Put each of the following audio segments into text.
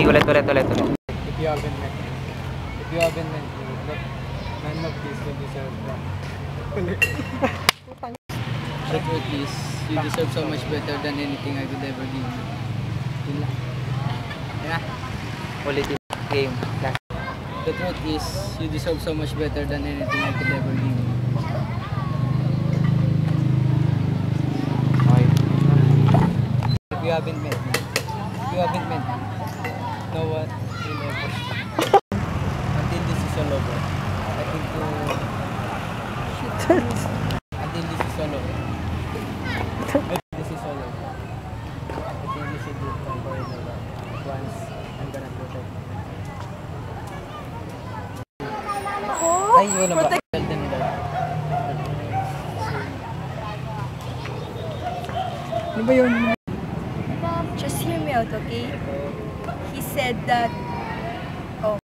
Okay, ulit. If you haven't met me, none of this will deserve that. The truth is, you deserve so much better than anything I could ever give you. Yun lang. Yan na. Ulitin. Game. Last. The truth is, you deserve so much better than anything I could ever give you. Okay. If you haven't met me, no one will ever. Until this is all over. I think you... Until this is all over. This is all over. I think you should do it forever. Once, I'm gonna protect you. Ay, yun na ba? Tell them that. Ano ba yun? Just hear me out, okay? He said that... Oh.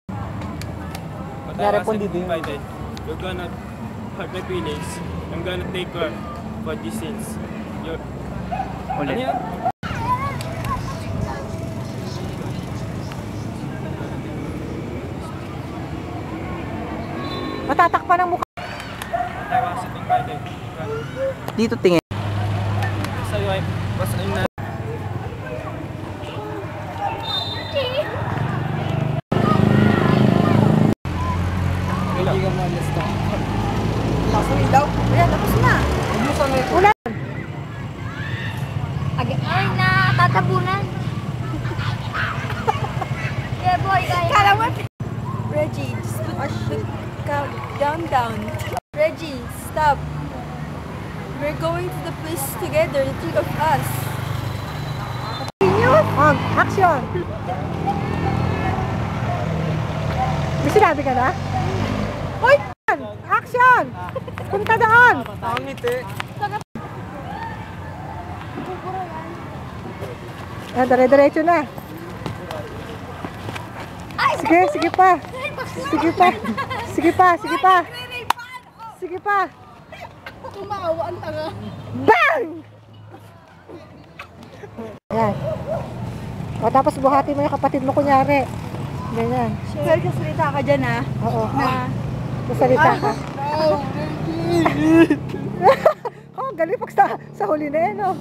But I wasn't invited. You're gonna hurt my feelings. I'm gonna take her for these sins. You're... Ulit. Ano yan? Matatakpan ang mukha. But I wasn't invited. Dito tingin. So I was in na... Hindi ka ma-understand. Lakas daw. Ayan, tapos na. Ulan. Ay, natatabunan. Yeah, boy, kaya. Kala mo? Reggie, just put the down. Reggie, stop. We're going to the place together, the three of us. Action! May sinabi ka na? Hoy! Action! Punta doon! Nakangiti. Dire-diretso na. Sige pa. Tumawa ang tanga. Bang! Ayan. O tapos buhati mo yung kapatid mo kunyari. Ganyan. Sure, kasalita ka dyan ha. Oo. Kasalita ka. Oh, galing pag sa huli na yan, oh.